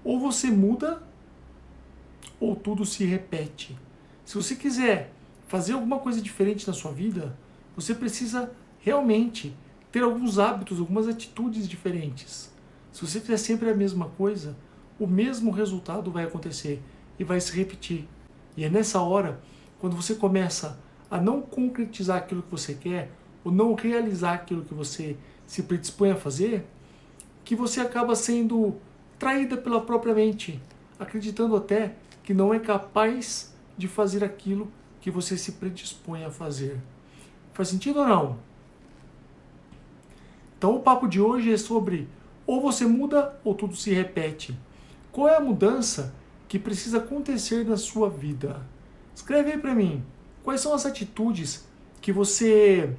Ou você muda, ou tudo se repete. Se você quiser fazer alguma coisa diferente na sua vida, você precisa realmente ter alguns hábitos, algumas atitudes diferentes. Se você fizer sempre a mesma coisa, o mesmo resultado vai acontecer e vai se repetir. E é nessa hora, quando você começa a não concretizar aquilo que você quer, ou não realizar aquilo que você se predispõe a fazer, que você acaba sendo traída pela própria mente, acreditando até que não é capaz de fazer aquilo que você se predispõe a fazer. Faz sentido ou não? Então o papo de hoje é sobre ou você muda ou tudo se repete. Qual é a mudança que precisa acontecer na sua vida? Escreve aí para mim. Quais são as atitudes que você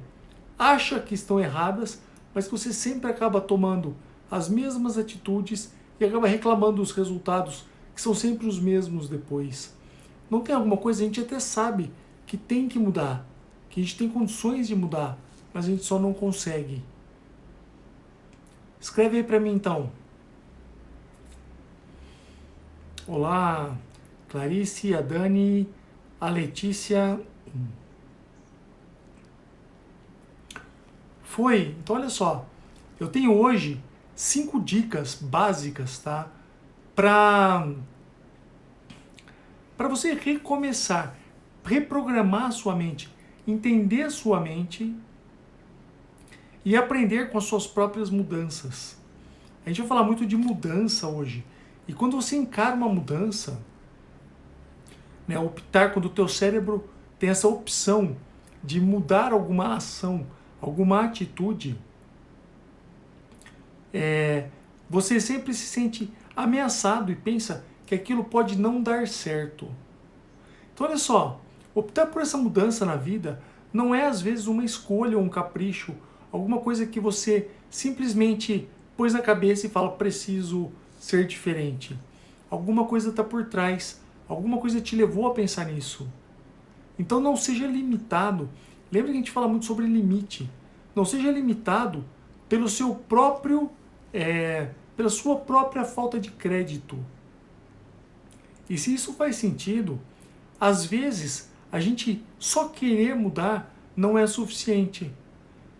acha que estão erradas, mas que você sempre acaba tomando as mesmas atitudes e acaba reclamando dos resultados que são sempre os mesmos depois? Não tem alguma coisa, a gente até sabe que tem que mudar, que a gente tem condições de mudar, mas a gente só não consegue. Escreve aí para mim então. Olá, Clarice, a Dani, a Letícia. Foi. Então olha só, eu tenho hoje 5 dicas básicas, tá? Para você recomeçar, reprogramar a sua mente, entender a sua mente e aprender com as suas próprias mudanças. A gente vai falar muito de mudança hoje. E quando você encara uma mudança, né, optar, quando o teu cérebro tem essa opção de mudar alguma ação, alguma atitude, você sempre se sente ameaçado e pensa que aquilo pode não dar certo. Então olha só, optar por essa mudança na vida não é às vezes uma escolha ou um capricho, alguma coisa que você simplesmente pôs na cabeça e fala, preciso ser diferente. Alguma coisa está por trás, alguma coisa te levou a pensar nisso. Então não seja limitado. Lembra que a gente fala muito sobre limite. Não seja limitado pelo seu próprio, pela sua própria falta de crédito. E se isso faz sentido, às vezes a gente só querer mudar não é suficiente.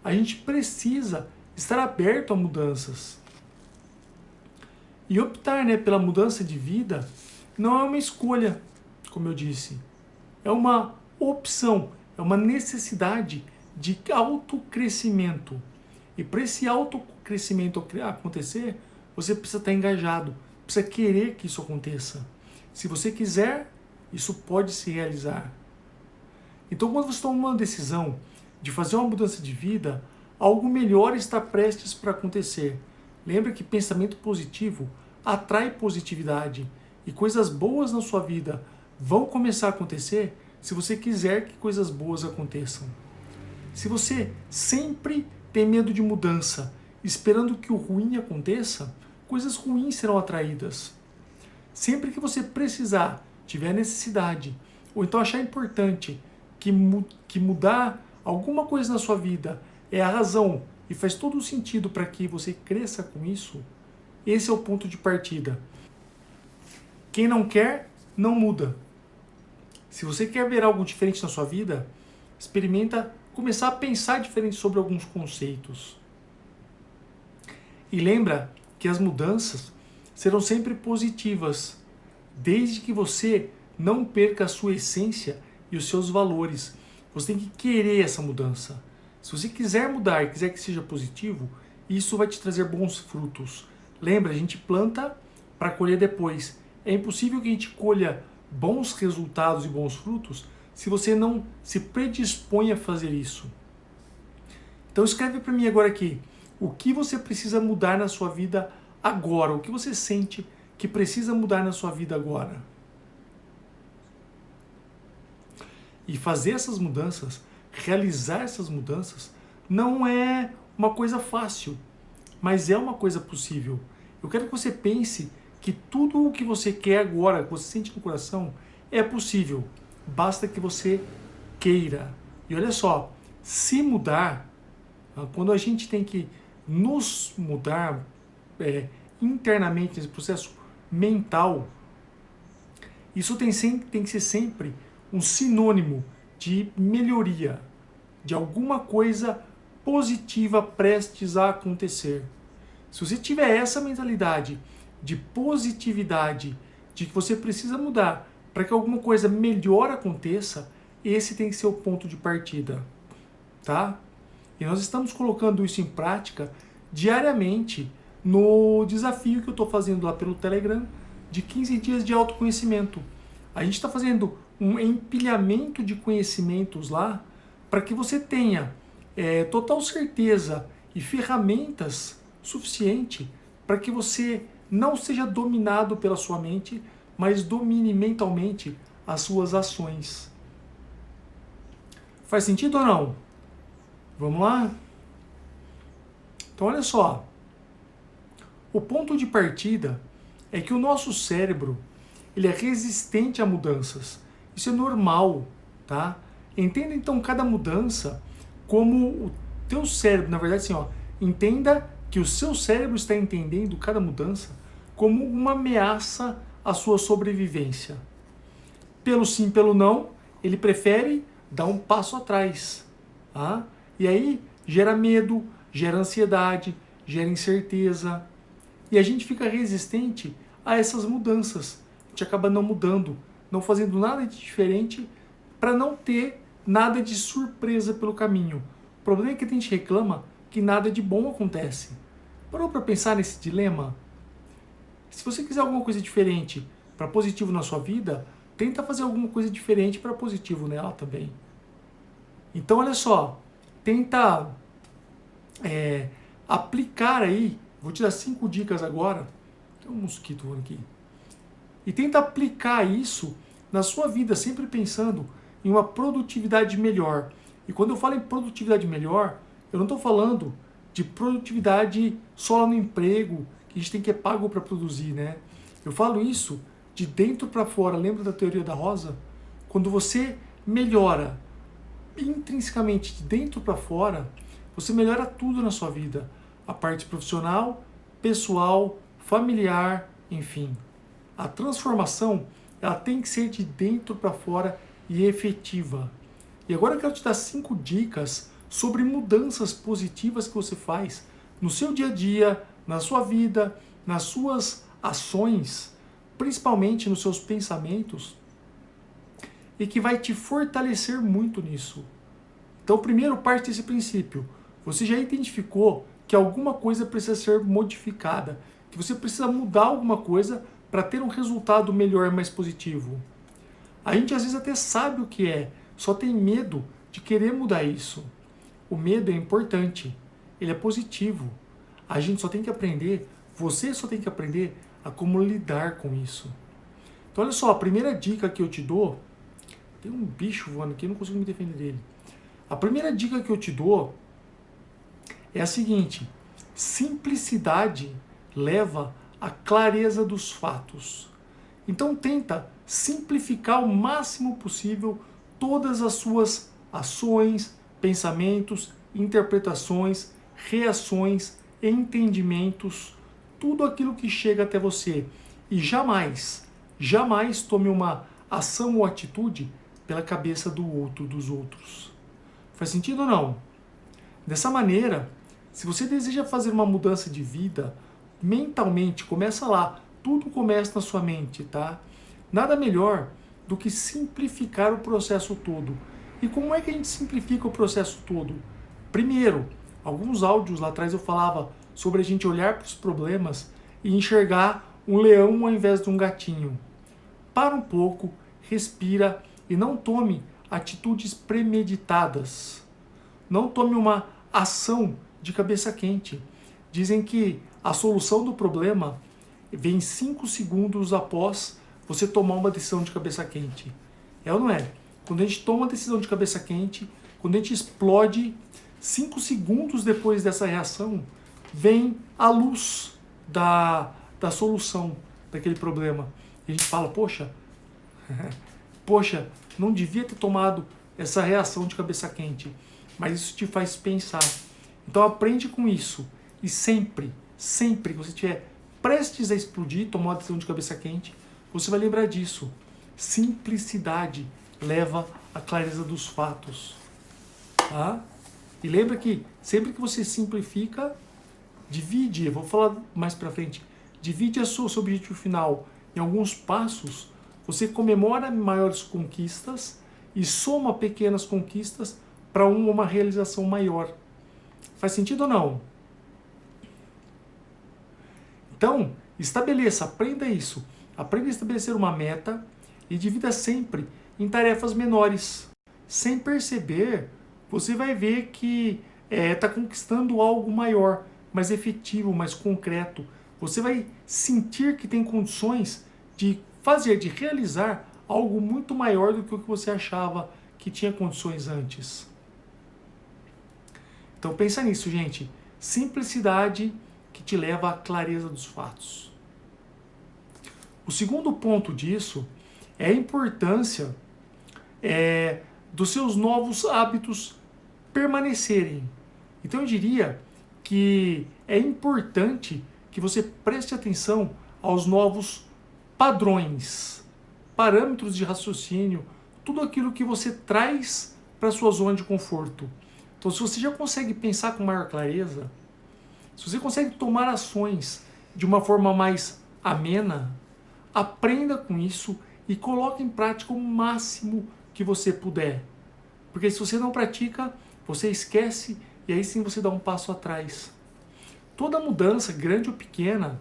A gente precisa estar aberto a mudanças. E optar, pela mudança de vida não é uma escolha, como eu disse. É uma opção, é uma necessidade de autocrescimento. E para esse autocrescimento acontecer, você precisa estar engajado, precisa querer que isso aconteça. Se você quiser, isso pode se realizar. Então, quando você toma uma decisão de fazer uma mudança de vida, algo melhor está prestes para acontecer. Lembra que pensamento positivo atrai positividade e coisas boas na sua vida vão começar a acontecer se você quiser que coisas boas aconteçam. Se você sempre tem medo de mudança, esperando que o ruim aconteça, coisas ruins serão atraídas. Sempre que você precisar, tiver necessidade, ou então achar importante que mudar alguma coisa na sua vida é a razão e faz todo o sentido para que você cresça com isso, esse é o ponto de partida. Quem não quer, não muda. Se você quer ver algo diferente na sua vida, experimenta começar a pensar diferente sobre alguns conceitos. E lembra que as mudanças serão sempre positivas, desde que você não perca a sua essência e os seus valores. Você tem que querer essa mudança. Se você quiser mudar e quiser que seja positivo, isso vai te trazer bons frutos. Lembra, a gente planta para colher depois. É impossível que a gente colha bons resultados e bons frutos se você não se predispõe a fazer isso. Então escreve para mim agora aqui, o que você precisa mudar na sua vida agora? O que você sente que precisa mudar na sua vida agora? E fazer essas mudanças, realizar essas mudanças, não é uma coisa fácil, mas é uma coisa possível. Eu quero que você pense que tudo o que você quer agora, que você sente no coração, é possível. Basta que você queira. E olha só, se mudar, quando a gente tem que nos mudar internamente nesse processo, mental, isso tem que ser sempre um sinônimo de melhoria, de alguma coisa positiva prestes a acontecer. Se você tiver essa mentalidade de positividade, de que você precisa mudar para que alguma coisa melhor aconteça, esse tem que ser o ponto de partida, tá? E nós estamos colocando isso em prática diariamente no desafio que eu estou fazendo lá pelo Telegram de 15 dias de autoconhecimento. A gente está fazendo um empilhamento de conhecimentos lá para que você tenha total certeza e ferramentas suficientes para que você não seja dominado pela sua mente, mas domine mentalmente as suas ações. Faz sentido ou não? Vamos lá? Então olha só. O ponto de partida é que o nosso cérebro ele é resistente a mudanças. Isso é normal, tá? Entenda então cada mudança como o teu cérebro, na verdade assim, entenda que o seu cérebro está entendendo cada mudança como uma ameaça à sua sobrevivência. Pelo sim, pelo não, ele prefere dar um passo atrás, tá? E aí gera medo, gera ansiedade, gera incerteza. E a gente fica resistente a essas mudanças. A gente acaba não mudando, não fazendo nada de diferente para não ter nada de surpresa pelo caminho. O problema é que a gente reclama que nada de bom acontece. Parou para pensar nesse dilema? Se você quiser alguma coisa diferente para positivo na sua vida, tenta fazer alguma coisa diferente para positivo nela também. Então olha só, tenta aplicar aí, vou te dar 5 dicas agora, tem um mosquito voando aqui, e tenta aplicar isso na sua vida, sempre pensando em uma produtividade melhor. E quando eu falo em produtividade melhor, eu não estou falando de produtividade só lá no emprego, que a gente tem que é pago para produzir, né? Eu falo isso de dentro para fora. Lembra da teoria da rosa? Quando você melhora intrinsecamente de dentro para fora, você melhora tudo na sua vida. A parte profissional, pessoal, familiar, enfim. A transformação, ela tem que ser de dentro para fora e efetiva. E agora eu quero te dar 5 dicas sobre mudanças positivas que você faz no seu dia a dia, na sua vida, nas suas ações, principalmente nos seus pensamentos, e que vai te fortalecer muito nisso. Então, primeiro, parte desse princípio. Você já identificou que alguma coisa precisa ser modificada, que você precisa mudar alguma coisa para ter um resultado melhor, mais positivo. A gente às vezes até sabe o que é, só tem medo de querer mudar isso. O medo é importante, ele é positivo. A gente só tem que aprender, você só tem que aprender a como lidar com isso. Então olha só, a primeira dica que eu te dou, tem um bicho voando aqui, eu não consigo me defender dele. A primeira dica que eu te dou é a seguinte: simplicidade leva à clareza dos fatos. Então tenta simplificar o máximo possível todas as suas ações, pensamentos, interpretações, reações, entendimentos, tudo aquilo que chega até você. E jamais, jamais tome uma ação ou atitude pela cabeça do outro, dos outros. Faz sentido ou não? Dessa maneira, se você deseja fazer uma mudança de vida, mentalmente, começa lá. Tudo começa na sua mente, tá? Nada melhor do que simplificar o processo todo. E como é que a gente simplifica o processo todo? Primeiro, alguns áudios lá atrás eu falava sobre a gente olhar para os problemas e enxergar um leão ao invés de um gatinho. Para um pouco, respira e não tome atitudes premeditadas. Não tome uma ação de cabeça quente. Dizem que a solução do problema vem 5 segundos após você tomar uma decisão de cabeça quente. É ou não é? Quando a gente toma uma decisão de cabeça quente, quando a gente explode, 5 segundos depois dessa reação, vem a luz da solução daquele problema. E a gente fala, poxa, não devia ter tomado essa reação de cabeça quente. Mas isso te faz pensar. Então aprende com isso. E sempre que você estiver prestes a explodir, tomar uma decisão de cabeça quente, você vai lembrar disso. Simplicidade leva à clareza dos fatos. Tá? E lembra que sempre que você simplifica, divide, eu vou falar mais pra frente, divide seu objetivo final em alguns passos, você comemora maiores conquistas e soma pequenas conquistas para uma realização maior. Faz sentido ou não? Então, estabeleça, aprenda isso. Aprenda a estabelecer uma meta e divida sempre em tarefas menores. Sem perceber, você vai ver que está conquistando algo maior, mais efetivo, mais concreto. Você vai sentir que tem condições de fazer, de realizar algo muito maior do que o que você achava que tinha condições antes. Então pensa nisso, gente. Simplicidade que te leva à clareza dos fatos. O segundo ponto disso é a importância dos seus novos hábitos permanecerem. Então eu diria que é importante que você preste atenção aos novos padrões, parâmetros de raciocínio, tudo aquilo que você traz para a sua zona de conforto. Então, se você já consegue pensar com maior clareza, se você consegue tomar ações de uma forma mais amena, aprenda com isso e coloque em prática o máximo que você puder. Porque se você não pratica, você esquece e aí sim você dá um passo atrás. Toda mudança, grande ou pequena,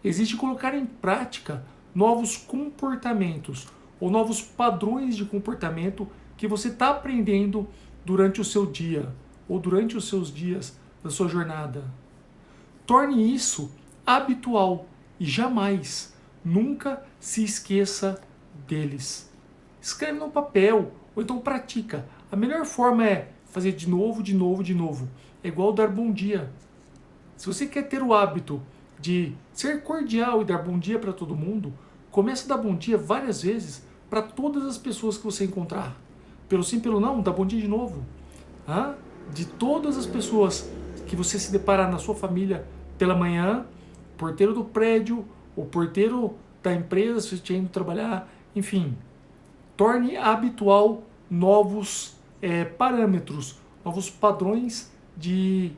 exige colocar em prática novos comportamentos ou novos padrões de comportamento que você está aprendendo durante o seu dia ou durante os seus dias da sua jornada. Torne isso habitual e jamais, nunca se esqueça deles. Escreve no papel ou então pratica. A melhor forma é fazer de novo, de novo, de novo. É igual dar bom dia. Se você quer ter o hábito de ser cordial e dar bom dia para todo mundo, comece a dar bom dia várias vezes para todas as pessoas que você encontrar. Pelo sim, pelo não, dá bom dia de novo. De todas as pessoas que você se deparar na sua família pela manhã, porteiro do prédio, o porteiro da empresa, se você estiver indo trabalhar, enfim. Torne habitual novos parâmetros, novos padrões de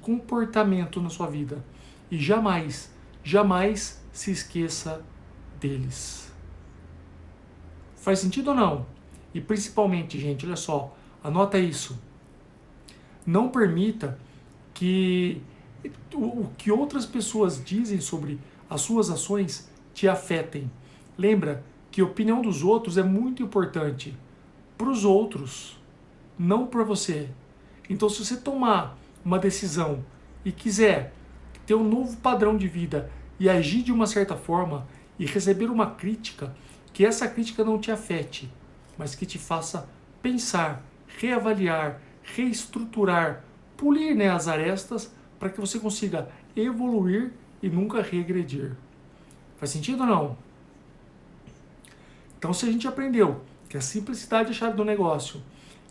comportamento na sua vida. E jamais, jamais se esqueça deles. Faz sentido ou não? E principalmente, gente, olha só, anota isso. Não permita que o que outras pessoas dizem sobre as suas ações te afetem. Lembra que a opinião dos outros é muito importante para os outros, não para você. Então, se você tomar uma decisão e quiser ter um novo padrão de vida e agir de uma certa forma e receber uma crítica, que essa crítica não te afete, mas que te faça pensar, reavaliar, reestruturar, polir as arestas para que você consiga evoluir e nunca regredir. Faz sentido ou não? Então, se a gente aprendeu que a simplicidade é a chave do negócio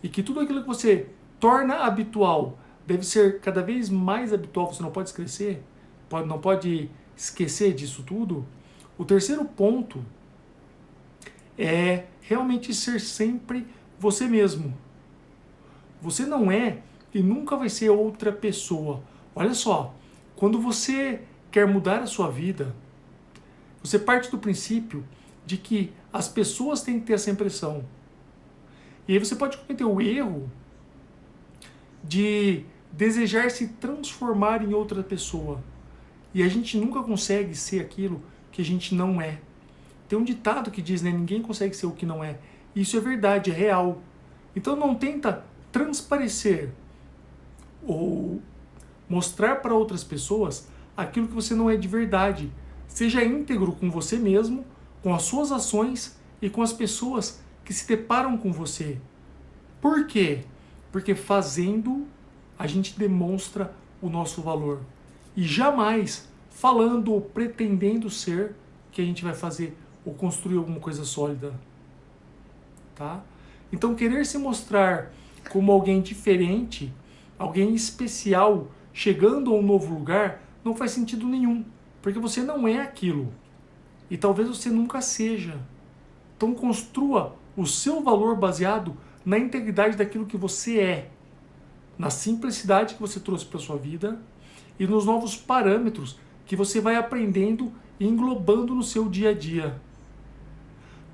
e que tudo aquilo que você torna habitual deve ser cada vez mais habitual, você não pode esquecer, não pode esquecer disso tudo, o terceiro ponto é realmente ser sempre você mesmo. Você não é e nunca vai ser outra pessoa. Olha só, quando você quer mudar a sua vida, você parte do princípio de que as pessoas têm que ter essa impressão. E aí você pode cometer o erro de desejar se transformar em outra pessoa. E a gente nunca consegue ser aquilo que a gente não é. Tem um ditado que diz, ninguém consegue ser o que não é. Isso é verdade, é real. Então não tenta transparecer ou mostrar para outras pessoas aquilo que você não é de verdade. Seja íntegro com você mesmo, com as suas ações e com as pessoas que se deparam com você. Por quê? Porque fazendo, a gente demonstra o nosso valor. E jamais falando ou pretendendo ser que a gente vai fazer ou construir alguma coisa sólida. Tá? Então, querer se mostrar como alguém diferente, alguém especial, chegando a um novo lugar, não faz sentido nenhum. Porque você não é aquilo. E talvez você nunca seja. Então construa o seu valor baseado na integridade daquilo que você é, na simplicidade que você trouxe para sua vida e nos novos parâmetros que você vai aprendendo e englobando no seu dia a dia.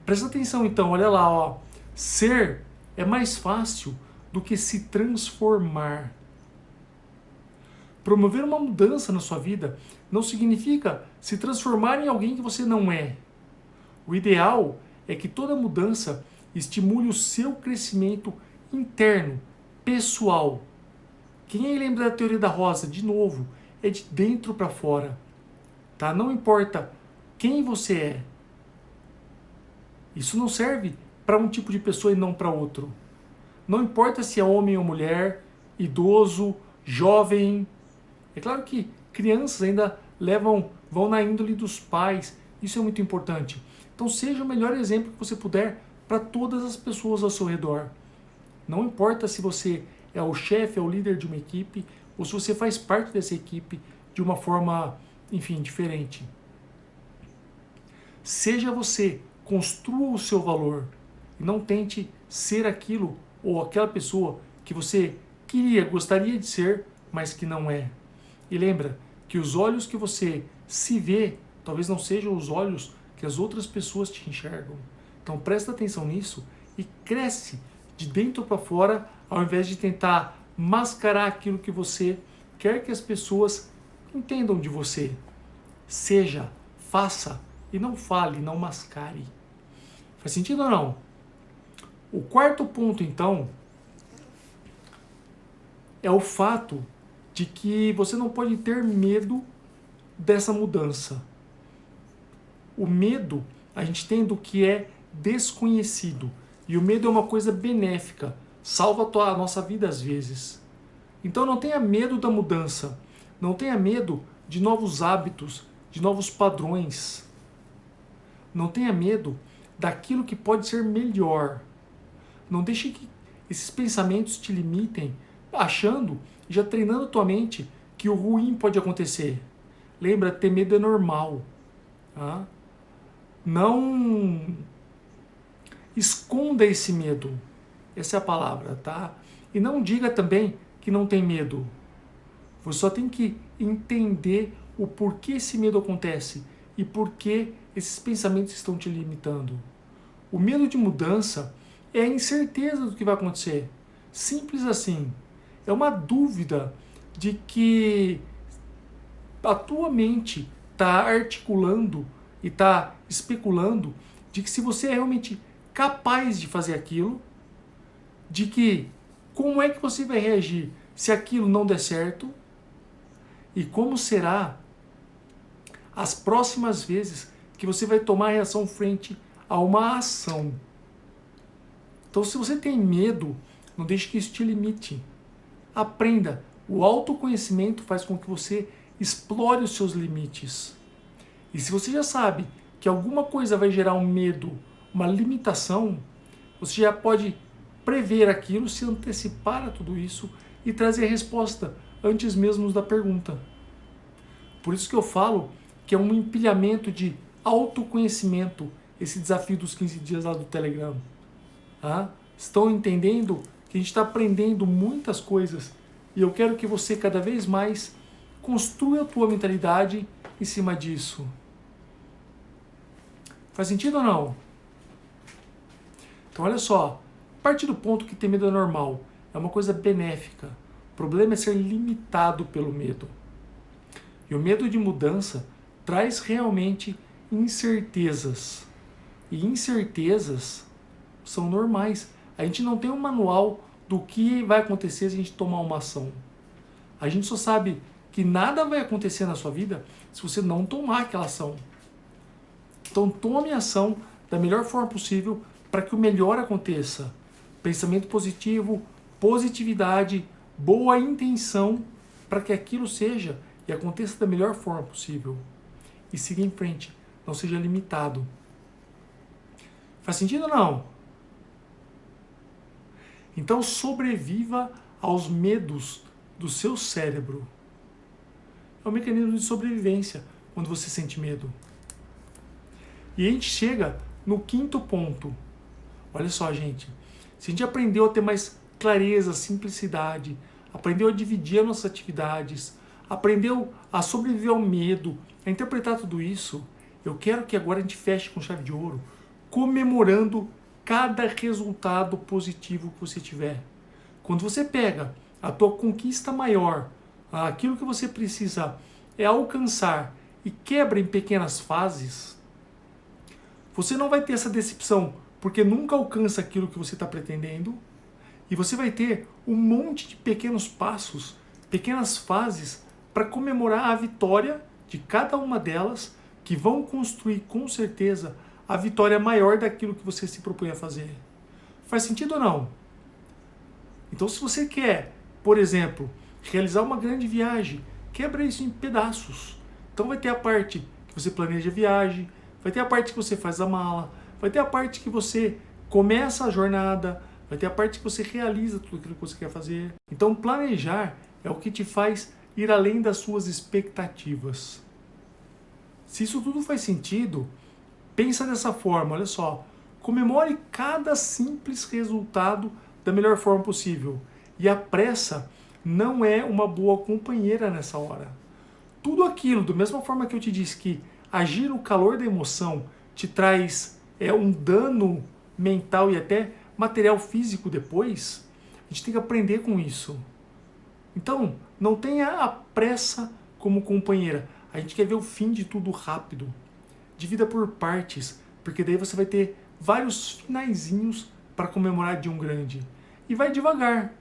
Presta atenção então, olha lá, ó. Ser é mais fácil do que se transformar. Promover uma mudança na sua vida não significa se transformar em alguém que você não é. O ideal é que toda mudança estimule o seu crescimento interno, pessoal. Quem aí lembra da teoria da rosa? De novo, é de dentro para fora. Tá? Não importa quem você é. Isso não serve para um tipo de pessoa e não para outro. Não importa se é homem ou mulher, idoso, jovem. É claro que crianças ainda vão na índole dos pais. Isso é muito importante. Então seja o melhor exemplo que você puder para todas as pessoas ao seu redor. Não importa se você é o chefe, é o líder de uma equipe, ou se você faz parte dessa equipe de uma forma, enfim, diferente. Seja você, construa o seu valor e não tente ser aquilo ou aquela pessoa que você gostaria de ser, mas que não é. E lembra que os olhos que você se vê, talvez não sejam os olhos que as outras pessoas te enxergam. Então presta atenção nisso e cresce de dentro para fora, ao invés de tentar mascarar aquilo que você quer que as pessoas entendam de você. Seja, faça e não fale, não mascare. Faz sentido ou não? O quarto ponto, então, é o fato de que você não pode ter medo dessa mudança. O medo a gente tem do que é desconhecido. E o medo é uma coisa benéfica. Salva a nossa vida às vezes. Então não tenha medo da mudança. Não tenha medo de novos hábitos, de novos padrões. Não tenha medo daquilo que pode ser melhor. Não deixe que esses pensamentos te limitem, achando, já treinando a tua mente, que o ruim pode acontecer. Lembra, ter medo é normal. Tá? Não esconda esse medo. Essa é a palavra, tá? E não diga também que não tem medo. Você só tem que entender o porquê esse medo acontece e por que esses pensamentos estão te limitando. O medo de mudança é a incerteza do que vai acontecer. Simples assim. É uma dúvida de que a tua mente está articulando e está especulando de que se você é realmente capaz de fazer aquilo, de que como é que você vai reagir se aquilo não der certo e como será as próximas vezes que você vai tomar reação frente a uma ação. Então, se você tem medo, não deixe que isso te limite. Aprenda. O autoconhecimento faz com que você explore os seus limites. E se você já sabe que alguma coisa vai gerar um medo, uma limitação, você já pode prever aquilo, se antecipar a tudo isso e trazer a resposta antes mesmo da pergunta. Por isso que eu falo que é um empilhamento de autoconhecimento, esse desafio dos 15 dias lá do Telegram. Tá? Estão entendendo que a gente está aprendendo muitas coisas e eu quero que você cada vez mais construa a tua mentalidade em cima disso. Faz sentido ou não? Então olha só, parte do ponto que ter medo é normal, é uma coisa benéfica. O problema é ser limitado pelo medo. E o medo de mudança traz realmente incertezas. E incertezas são normais. A gente não tem um manual do que vai acontecer se a gente tomar uma ação. A gente só sabe que nada vai acontecer na sua vida se você não tomar aquela ação. Então tome a ação da melhor forma possível para que o melhor aconteça. Pensamento positivo, positividade, boa intenção para que aquilo seja e aconteça da melhor forma possível. E siga em frente, não seja limitado. Faz sentido ou não? Então sobreviva aos medos do seu cérebro. É um mecanismo de sobrevivência. quando você sente medo? E a gente chega no quinto ponto. Olha só, gente. Se a gente aprendeu a ter mais clareza, simplicidade, aprendeu a dividir as nossas atividades, aprendeu a sobreviver ao medo, a interpretar tudo isso, eu quero que agora a gente feche com chave de ouro, comemorando cada resultado positivo que você tiver. Quando você pega a tua conquista maior, aquilo que você precisa alcançar e quebra em pequenas fases, você não vai ter essa decepção, porque nunca alcança aquilo que você está pretendendo, e você vai ter um monte de pequenos passos, pequenas fases para comemorar a vitória de cada uma delas, que vão construir com certeza a vitória maior daquilo que você se propõe a fazer. Faz sentido ou não? Então, se você quer, por exemplo, realizar uma grande viagem, quebra isso em pedaços. Então vai ter a parte que você planeja a viagem, vai ter a parte que você faz a mala, vai ter a parte que você começa a jornada, vai ter a parte que você realiza tudo aquilo que você quer fazer. Então planejar é o que te faz ir além das suas expectativas. Se isso tudo faz sentido, pensa dessa forma, olha só. Comemore cada simples resultado da melhor forma possível. E a pressa não é uma boa companheira nessa hora. Tudo aquilo, da mesma forma que eu te disse que agir no calor da emoção te traz um dano mental e até material físico depois, a gente tem que aprender com isso. Então, não tenha a pressa como companheira. A gente quer ver o fim de tudo rápido. Divida por partes, porque daí você vai ter vários finaizinhos para comemorar de um grande. E vai devagar,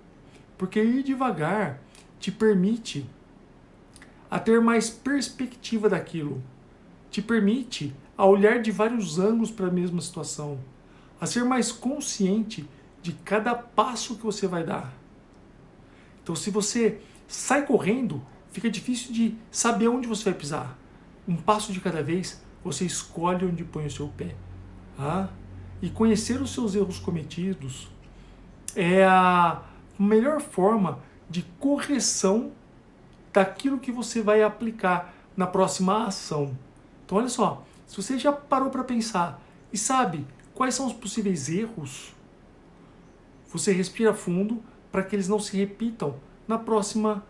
porque ir devagar te permite a ter mais perspectiva daquilo. Te permite a olhar de vários ângulos para a mesma situação. A ser mais consciente de cada passo que você vai dar. Então, se você sai correndo, fica difícil de saber onde você vai pisar. Um passo de cada vez, você escolhe onde põe o seu pé. E conhecer os seus erros cometidos é a melhor forma de correção daquilo que você vai aplicar na próxima ação. Então, olha só, se você já parou para pensar e sabe quais são os possíveis erros, você respira fundo para que eles não se repitam na próxima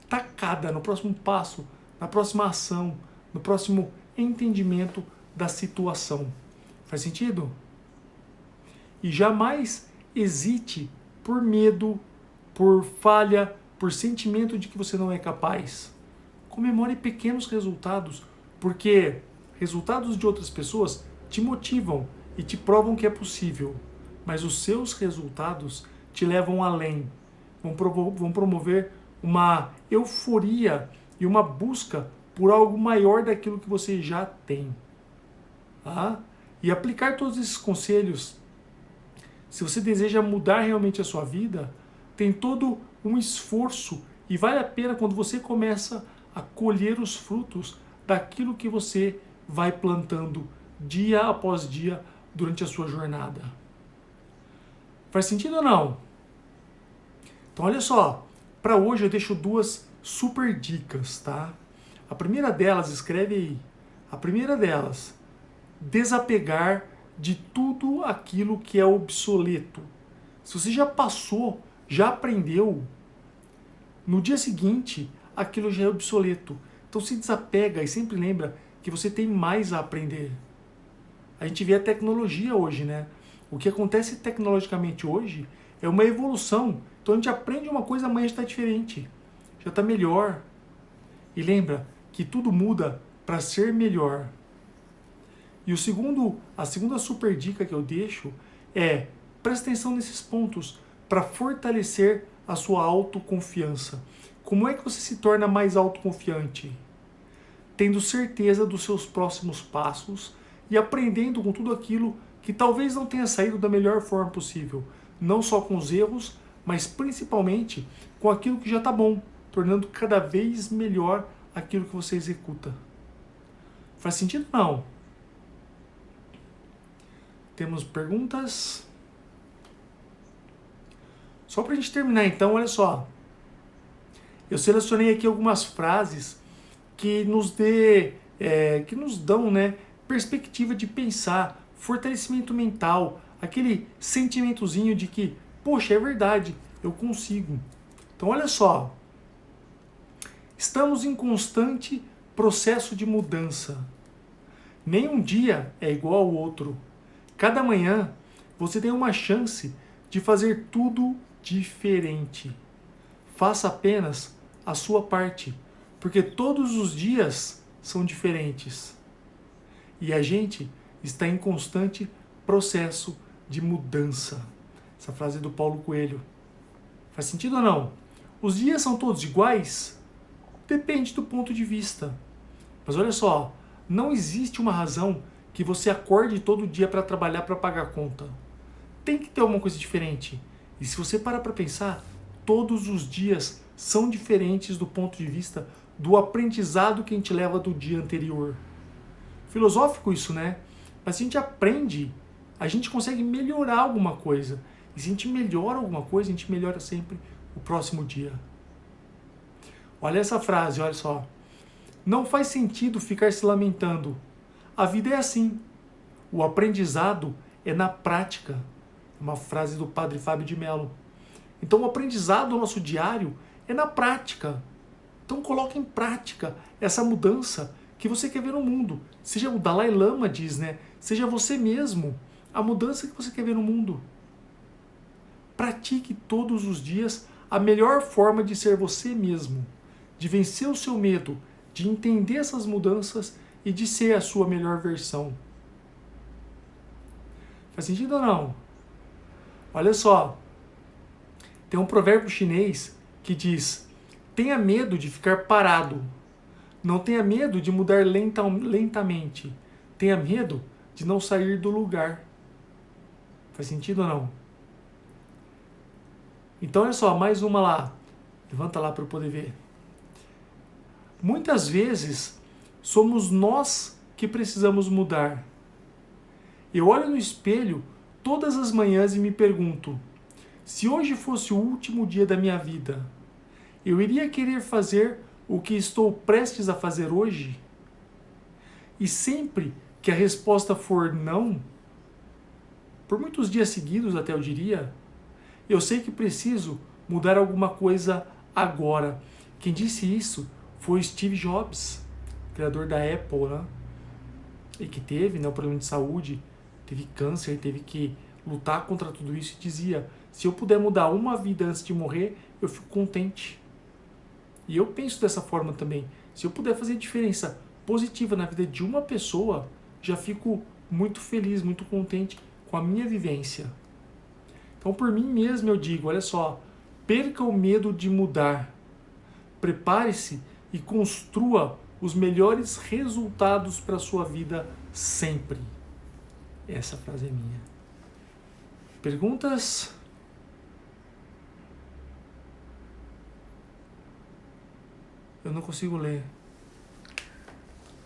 tacada, no próximo passo, na próxima ação, no próximo entendimento da situação. Faz sentido? E jamais hesite por medo, por falha, por sentimento de que você não é capaz. Comemore pequenos resultados, porque resultados de outras pessoas te motivam e te provam que é possível. Mas os seus resultados te levam além. Vão promover uma euforia e uma busca por algo maior daquilo que você já tem. E aplicar todos esses conselhos, se você deseja mudar realmente a sua vida, tem todo um esforço e vale a pena quando você começa a colher os frutos daquilo que você vai plantando dia após dia durante a sua jornada. Faz sentido ou não? Então olha só, para hoje eu deixo 2 super dicas, tá? A primeira delas, escreve aí, a primeira delas, desapegar de tudo aquilo que é obsoleto. Se você já passou, já aprendeu, no dia seguinte, aquilo já é obsoleto. Então se desapega e sempre lembra que você tem mais a aprender. A gente vê a tecnologia hoje, né? O que acontece tecnologicamente hoje é uma evolução. Então a gente aprende uma coisa, amanhã já está diferente. Já está melhor. E lembra que tudo muda para ser melhor. E a segunda super dica que eu deixo é: presta atenção nesses pontos para fortalecer a sua autoconfiança. Como é que você se torna mais autoconfiante? Tendo certeza dos seus próximos passos e aprendendo com tudo aquilo que talvez não tenha saído da melhor forma possível. Não só com os erros, mas principalmente com aquilo que já está bom, tornando cada vez melhor aquilo que você executa. Faz sentido? Não. Temos perguntas? Só para a gente terminar então, olha só. Eu selecionei aqui algumas frases que que nos dão, né, perspectiva de pensar, fortalecimento mental, aquele sentimentozinho de que, poxa, é verdade, eu consigo. Então olha só, estamos em constante processo de mudança. Nenhum dia é igual ao outro. Cada manhã você tem uma chance de fazer tudo diferente. Faça apenas a sua parte, porque todos os dias são diferentes. E a gente está em constante processo de mudança. Essa frase é do Paulo Coelho. Faz sentido ou não? Os dias são todos iguais? Depende do ponto de vista. Mas olha só, não existe uma razão que você acorde todo dia para trabalhar para pagar a conta. Tem que ter alguma coisa diferente. E se você parar para pensar, todos os dias são diferentes do ponto de vista do aprendizado que a gente leva do dia anterior. Filosófico isso, né? Mas se a gente aprende, a gente consegue melhorar alguma coisa. E se a gente melhora alguma coisa, a gente melhora sempre o próximo dia. Olha essa frase, olha só. Não faz sentido ficar se lamentando. A vida é assim. O aprendizado é na prática. Uma frase do padre Fábio de Mello. Então o aprendizado do nosso diário é na prática. Então coloque em prática essa mudança que você quer ver no mundo. Seja o Dalai Lama diz, né? Seja você mesmo a mudança que você quer ver no mundo. Pratique todos os dias a melhor forma de ser você mesmo, de vencer o seu medo, de entender essas mudanças e de ser a sua melhor versão. Faz sentido ou não? Olha só, tem um provérbio chinês que diz: tenha medo de ficar parado, não tenha medo de mudar lentamente, tenha medo de não sair do lugar. Faz sentido ou não? Então olha só, mais uma lá. Levanta lá para eu poder ver. Muitas vezes somos nós que precisamos mudar. Eu olho no espelho todas as manhãs e me pergunto: se hoje fosse o último dia da minha vida, eu iria querer fazer o que estou prestes a fazer hoje? E sempre que a resposta for não, por muitos dias seguidos até eu diria, eu sei que preciso mudar alguma coisa agora. Quem disse isso foi Steve Jobs, criador da Apple, né? E que teve, né, um problema de saúde, teve câncer, teve que lutar contra tudo isso e dizia: se eu puder mudar uma vida antes de morrer, eu fico contente. E eu penso dessa forma também. Se eu puder fazer diferença positiva na vida de uma pessoa, já fico muito feliz, muito contente com a minha vivência. Então, por mim mesmo eu digo, olha só, perca o medo de mudar. Prepare-se e construa os melhores resultados para a sua vida sempre. Essa frase é minha. Perguntas? Eu não consigo ler.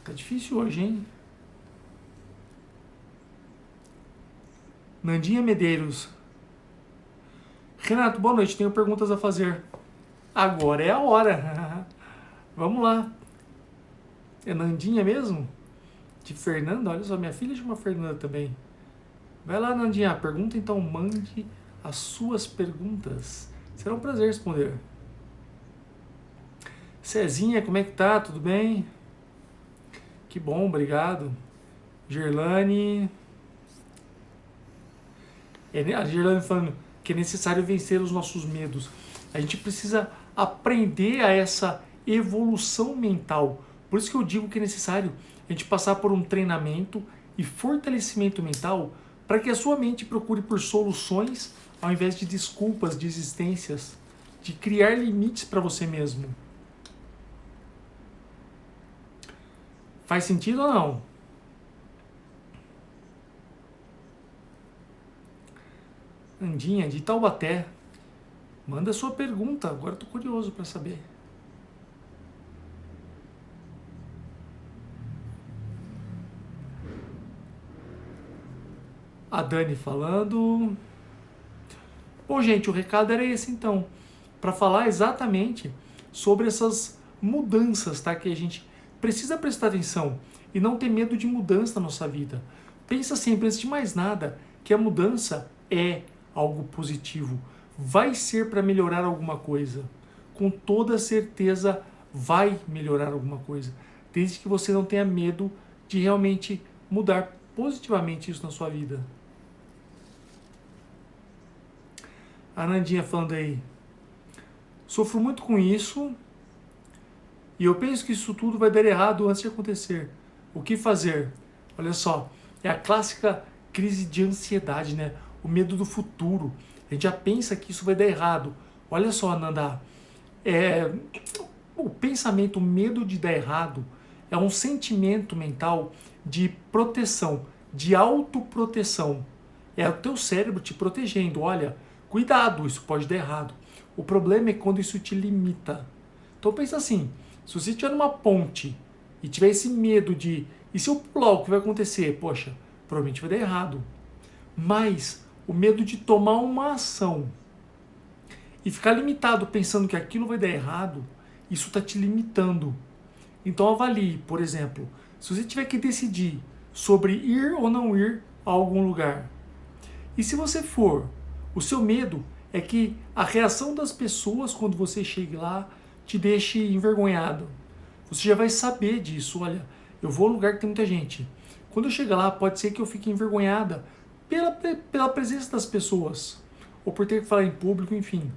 Tá difícil hoje, hein? Nandinha Medeiros. Renato, boa noite. Tenho perguntas a fazer. Agora é a hora. Vamos lá. É Nandinha mesmo? De Fernanda? Olha só, minha filha chama Fernanda também. Vai lá, Nandinha. Pergunta, então mande as suas perguntas. Será um prazer responder. Cezinha, como é que tá? Tudo bem? Que bom, obrigado. Gerlane. A Gerlane falando que é necessário vencer os nossos medos. A gente precisa aprender a essa evolução mental. Por isso que eu digo que é necessário a gente passar por um treinamento e fortalecimento mental para que a sua mente procure por soluções ao invés de desculpas, de existências, de criar limites para você mesmo. Faz sentido ou não? Andinha, de Taubaté. Manda sua pergunta, agora estou curioso para saber. A Dani falando. Bom, gente, o recado era esse então, para falar exatamente sobre essas mudanças, tá, que a gente precisa prestar atenção e não ter medo de mudança na nossa vida. Pensa sempre, antes de mais nada, que a mudança é algo positivo. Vai ser para melhorar alguma coisa. Com toda certeza vai melhorar alguma coisa. Desde que você não tenha medo de realmente mudar positivamente isso na sua vida. A Nandinha falando aí. Sofro muito com isso e eu penso que isso tudo vai dar errado antes de acontecer. O que fazer? Olha só, é a clássica crise de ansiedade, né? O medo do futuro. A gente já pensa que isso vai dar errado. Olha só, Nanda, o pensamento, o medo de dar errado é um sentimento mental de proteção, de autoproteção. É o teu cérebro te protegendo. Olha, cuidado, isso pode dar errado. O problema é quando isso te limita. Então pensa assim, se você estiver numa ponte e tiver esse medo de, e se eu pular, o que vai acontecer? Poxa, provavelmente vai dar errado. Mas o medo de tomar uma ação e ficar limitado pensando que aquilo vai dar errado, isso está te limitando. Então avalie, por exemplo, se você tiver que decidir sobre ir ou não ir a algum lugar. E se você for, o seu medo é que a reação das pessoas quando você chegue lá te deixe envergonhado. Você já vai saber disso. Olha, eu vou a um lugar que tem muita gente. Quando eu chegar lá, pode ser que eu fique envergonhada pela presença das pessoas, ou por ter que falar em público, enfim.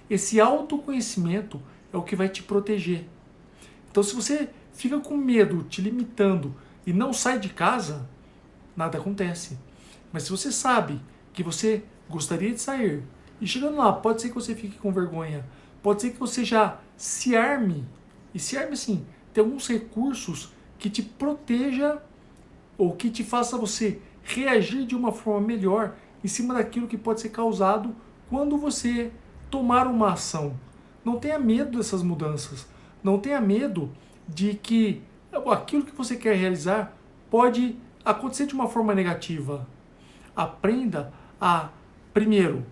Esse autoconhecimento é o que vai te proteger. Então, se você fica com medo, te limitando e não sai de casa, nada acontece. Mas se você sabe que você gostaria de sair e chegando lá, pode ser que você fique com vergonha, pode ser que você já se arme, e se arme assim, tem alguns recursos que te proteja ou que te faça você reagir de uma forma melhor em cima daquilo que pode ser causado quando você tomar uma ação. Não tenha medo dessas mudanças, não tenha medo de que aquilo que você quer realizar pode acontecer de uma forma negativa. Aprenda a, primeiro,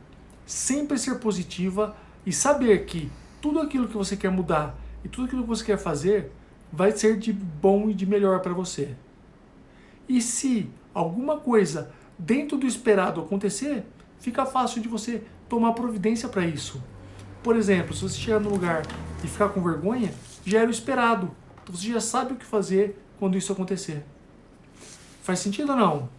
sempre ser positiva e saber que tudo aquilo que você quer mudar e tudo aquilo que você quer fazer vai ser de bom e de melhor para você. E se alguma coisa dentro do esperado acontecer, fica fácil de você tomar providência para isso. Por exemplo, se você chegar no lugar e ficar com vergonha, já era o esperado. Então você já sabe o que fazer quando isso acontecer. Faz sentido ou não?